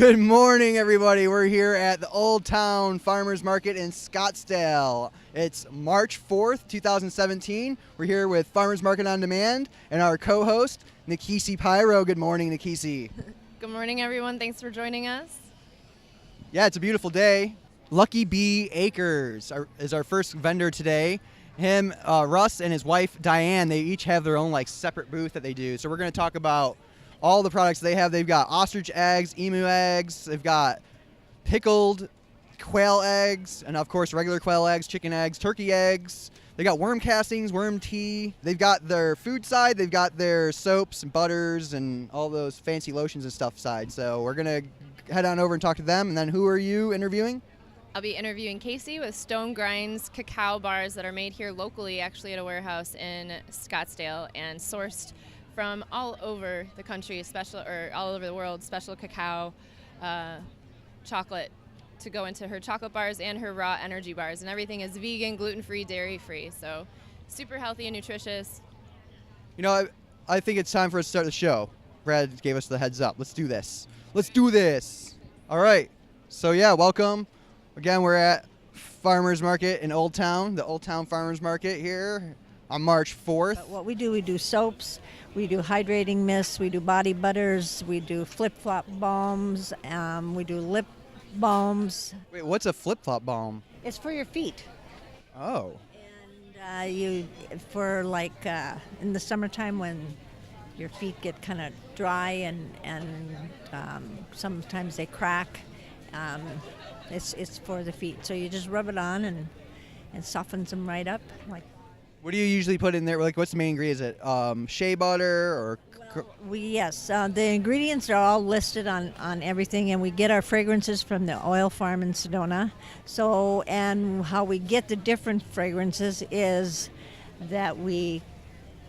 Good morning, everybody. We're here at the Old Town Farmers Market in Scottsdale. It's March 4th, 2017. We're here with Farmers Market on Demand and our co-host, Kasey Pyro. Good morning, Kasey. Good morning, everyone. Thanks for joining us. Yeah, it's a beautiful day. Lucky Bee Acres is our first vendor today. Him, Russ, and his wife, Diane, they each have their own separate booth that they do. So we're going to talk about all the products they have. They've got ostrich eggs, emu eggs, they've got pickled quail eggs, and of course regular quail eggs, chicken eggs, turkey eggs. They got worm castings, worm tea. They've got their food side, they've got their soaps and butters and all those fancy lotions and stuff side. So we're going to head on over and talk to them. And then who are you interviewing? I'll be interviewing Kasey with Stone GRINDZ cacao bars that are made here locally, actually at a warehouse in Scottsdale, and sourced from all over the country, all over the world, special cacao chocolate to go into her chocolate bars and her raw energy bars. And everything is vegan, gluten-free, dairy-free, so super healthy and nutritious. You know, I think it's time for us to start the show. Brad gave us the heads up. Let's do this. Let's do this. All right. So, yeah, welcome. Again, we're at Farmers Market in Old Town, the Old Town Farmers Market here on March 4th. What we do soaps, we do hydrating mists, we do body butters, we do flip-flop balms, we do lip balms. Wait, what's a flip-flop balm? It's for your feet. Oh. And in the summertime when your feet get kind of dry and sometimes they crack, it's for the feet. So you just rub it on and softens them right up. What do you usually put in there? What's the main ingredient? Is it shea butter or? The ingredients are all listed on everything, and we get our fragrances from the oil farm in Sedona. So, and how we get the different fragrances is that we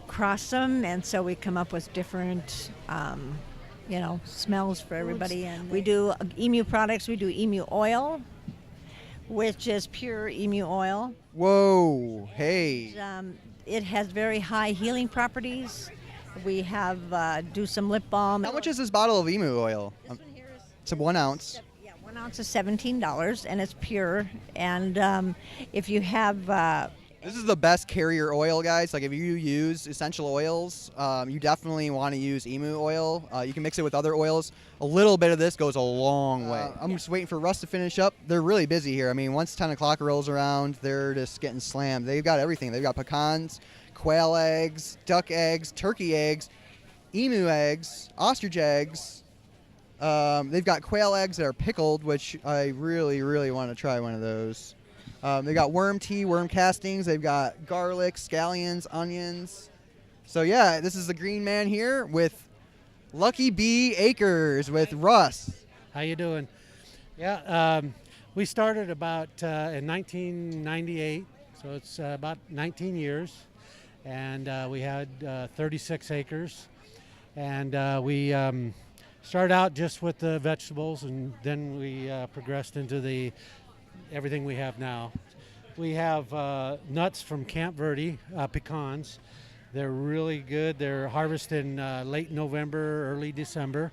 cross them, and so we come up with different, smells for everybody. And we do emu products. We do emu oil, which is pure emu oil. Whoa, hey. It has very high healing properties. We have do some lip balm. How much is this bottle of emu oil? This one here is it's 1 ounce. 1 ounce is $17, and it's pure. And if you have... This is the best carrier oil, guys. If you use essential oils, you definitely want to use emu oil. You can mix it with other oils. A little bit of this goes a long way. I'm just waiting for Russ to finish up. They're really busy here. I mean, once 10 o'clock rolls around, they're just getting slammed. They've got everything. They've got pecans, quail eggs, duck eggs, turkey eggs, emu eggs, ostrich eggs. They've got quail eggs that are pickled, which I really, really want to try one of those. They got worm tea, worm castings. They've got garlic, scallions, onions. So yeah, this is the Green Man here with Lucky Bee Acres with Russ. How you doing? Yeah, we started about in 1998, so it's about 19 years, and we had 36 acres, and we started out just with the vegetables, and then we progressed into everything we have now. We have nuts from Camp Verde, pecans. They're really good. They're harvested in late November, early December.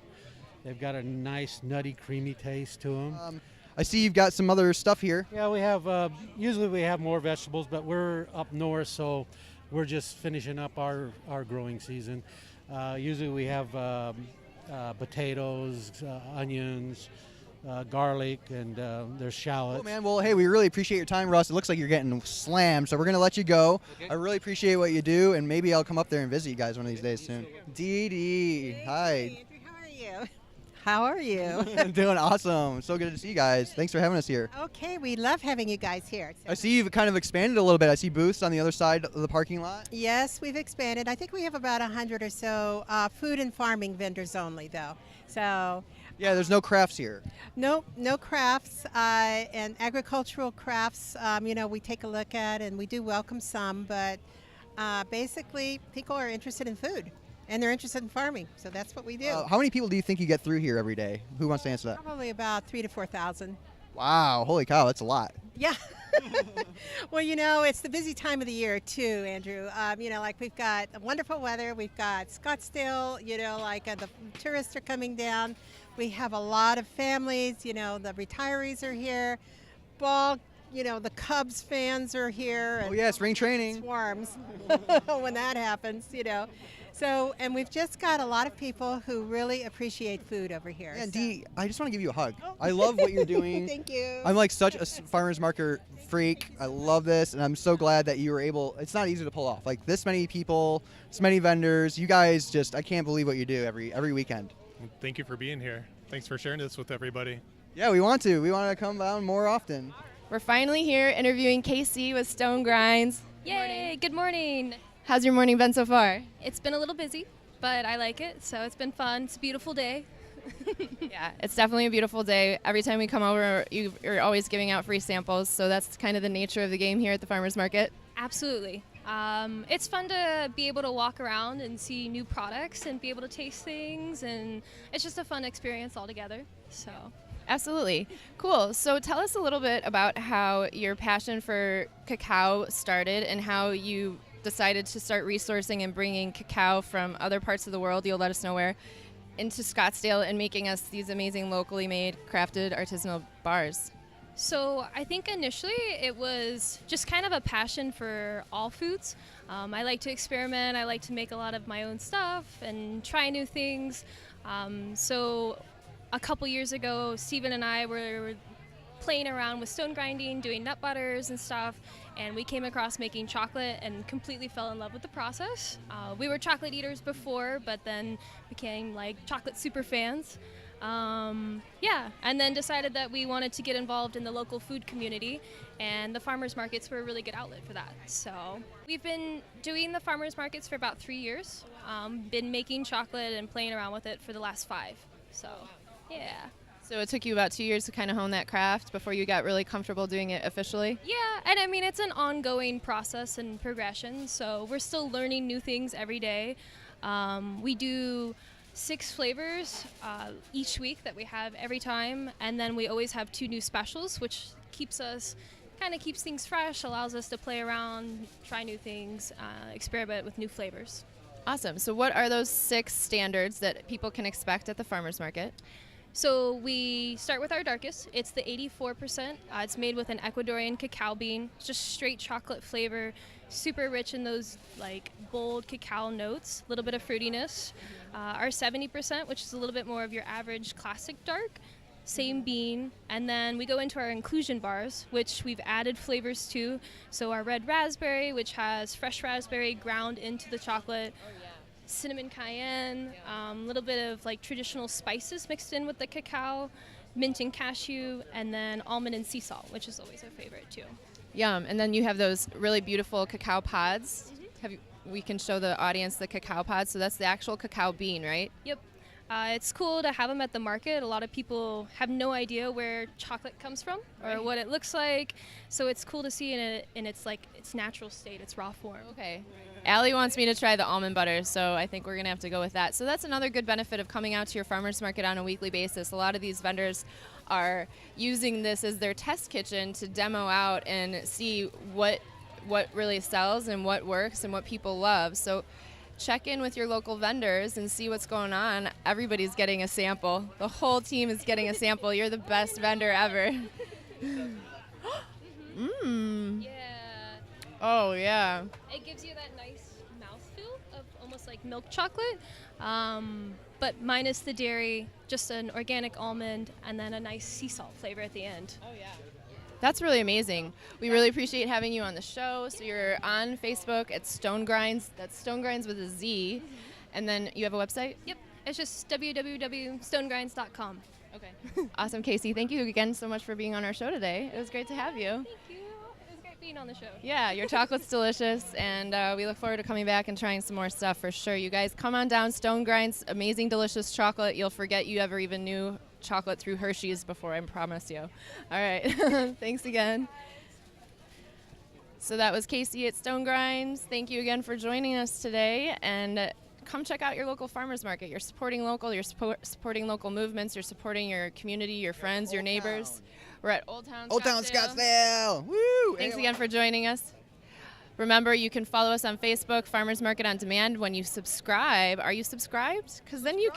They've got a nice, nutty, creamy taste to them. I see you've got some other stuff here. Yeah, we have, usually we have more vegetables, but we're up north, so we're just finishing up our growing season. Usually we have potatoes, onions, garlic, and there's shallots. Oh, man. Well, hey, we really appreciate your time, Russ. It looks like you're getting slammed, so we're going to let you go. Okay. I really appreciate what you do, and maybe I'll come up there and visit you guys one of these days soon. Dee Dee, hi. Andrew, how are you? How are you? I'm doing awesome. So good to see you guys. Thanks for having us here. Okay, we love having you guys here. I see you've kind of expanded a little bit. I see booths on the other side of the parking lot. Yes, we've expanded. I think we have about 100 or so food and farming vendors only, though. So... Yeah, there's no crafts here. No crafts and agricultural crafts. We take a look at, and we do welcome some, but basically people are interested in food and they're interested in farming, so that's what we do. How many people do you think you get through here every day? Who wants to answer that? Probably about 3,000 to 4,000. Wow, holy cow, that's a lot. Yeah. Well, it's the busy time of the year too, Andrew. We've got wonderful weather. We've got Scottsdale, the tourists are coming down. We have a lot of families, you know, the retirees are here. Ball, you know, the Cubs fans are here. Oh And yeah, spring training. swarms when that happens, you know. So, and we've just got a lot of people who really appreciate food over here. And so- Dee, I just want to give you a hug. Oh. I love what you're doing. Thank you. I'm like such a farmer's market freak. I love this, and I'm so glad that you were able. It's not easy to pull off. Like this many people, this many vendors. You guys just, I can't believe what you do every weekend. Thank you for being here. Thanks for sharing this with everybody. Yeah, we want to. We want to come down more often. We're finally here interviewing Kasey with Stone GRINDZ. Yay, good morning. How's your morning been so far? It's been a little busy, but I like it, so it's been fun. It's a beautiful day. Yeah, it's definitely a beautiful day. Every time we come over, you're always giving out free samples, so that's kind of the nature of the game here at the farmers market. Absolutely. It's fun to be able to walk around and see new products and be able to taste things, and it's just a fun experience altogether. So, Absolutely. Cool. So tell us a little bit about how your passion for cacao started and how you decided to start resourcing and bringing cacao from other parts of the world, you'll let us know where, into Scottsdale and making us these amazing locally made, crafted, artisanal bars. So I think initially it was just kind of a passion for all foods. I like to experiment. I like to make a lot of my own stuff and try new things. So a couple years ago, Stephen and I were playing around with stone grinding, doing nut butters and stuff, and we came across making chocolate and completely fell in love with the process. We were chocolate eaters before, but then became like chocolate super fans. Yeah, and then decided that we wanted to get involved in the local food community, and the farmers markets were a really good outlet for that. So we've been doing the farmers markets for about 3 years, been making chocolate and playing around with it for the last 5. So, yeah. So it took you about 2 years to kind of hone that craft before you got really comfortable doing it officially? Yeah, and I mean, it's an ongoing process and progression, so we're still learning new things every day. We do 6 flavors each week that we have every time, and then we always have 2 new specials, which keeps things fresh, allows us to play around, try new things, experiment with new flavors. Awesome. So what are those 6 standards that people can expect at the farmers market? So we start with our darkest. It's the 84%. It's made with an Ecuadorian cacao bean. It's just straight chocolate flavor, super rich in those like bold cacao notes, a little bit of fruitiness. Our 70%, which is a little bit more of your average classic dark, same bean. And then we go into our inclusion bars, which we've added flavors to. So our red raspberry, which has fresh raspberry ground into the chocolate. Cinnamon cayenne, a little bit of like traditional spices mixed in with the cacao, mint and cashew, and then almond and sea salt, which is always a favorite too. Yum. And then you have those really beautiful cacao pods. We can show the audience the cacao pods. So that's the actual cacao bean, right? Yep. It's cool to have them at the market. A lot of people have no idea where chocolate comes from or what it looks like. So it's cool to see in its natural state, its raw form. Okay. Allie wants me to try the almond butter, so I think we're going to have to go with that. So that's another good benefit of coming out to your farmers market on a weekly basis. A lot of these vendors are using this as their test kitchen to demo out and see what really sells and what works and what people love. So check in with your local vendors and see what's going on. Everybody's getting a sample. The whole team is getting a sample. You're the best vendor ever. Yeah. Oh, yeah. It gives you that nice mouthfeel of almost like milk chocolate, but minus the dairy, just an organic almond, and then a nice sea salt flavor at the end. Oh, yeah. That's really amazing. We really appreciate having you on the show. So you're on Facebook at Stone GRINDZ. That's Stone GRINDZ with a Z. And then you have a website? Yep, it's just www.stonegrinds.com. Okay. Awesome, Kasey. Thank you again so much for being on our show today. It was great to have you. Thank you. It was great being on the show. Yeah, your chocolate's delicious, and we look forward to coming back and trying some more stuff for sure. You guys come on down, Stone GRINDZ, amazing, delicious chocolate. You'll forget you ever even knew chocolate through Hershey's before, I promise you. All right, thanks again. So that was Kasey at Stone GRINDZ. Thank you again for joining us today, and come check out your local farmers market. You're supporting local, you're supporting local movements, you're supporting your community, your friends, your neighbors. We're at Old Town Scottsdale. Woo! Thanks again for joining us. Remember, you can follow us on Facebook, Farmers Market on Demand. When you subscribe, are you subscribed? Because then you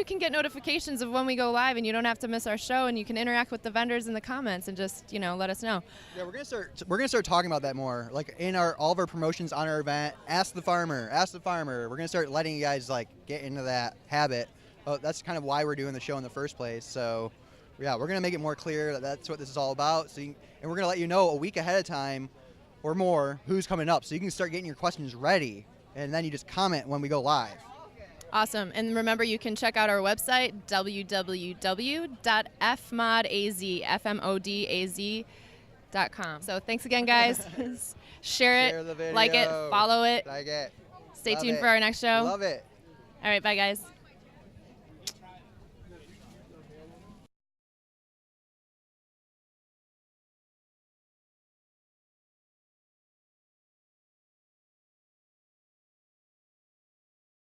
can get notifications of when we go live, and you don't have to miss our show, and you can interact with the vendors in the comments and just let us know. Yeah, we're gonna start talking about that more, like in all of our promotions on our event. Ask the farmer. We're gonna start letting you guys like get into that habit. That's kind of why we're doing the show in the first place. So yeah, we're gonna make it more clear that that's what this is all about. And we're gonna let you know a week ahead of time or more who's coming up, so you can start getting your questions ready, and then you just comment when we go live. Awesome. And remember, you can check out our website, www.fmodaz.com. So thanks again, guys. Share the video. like it, follow it. Like it. Stay Love tuned it. for our next show. Love it. All right, bye, guys.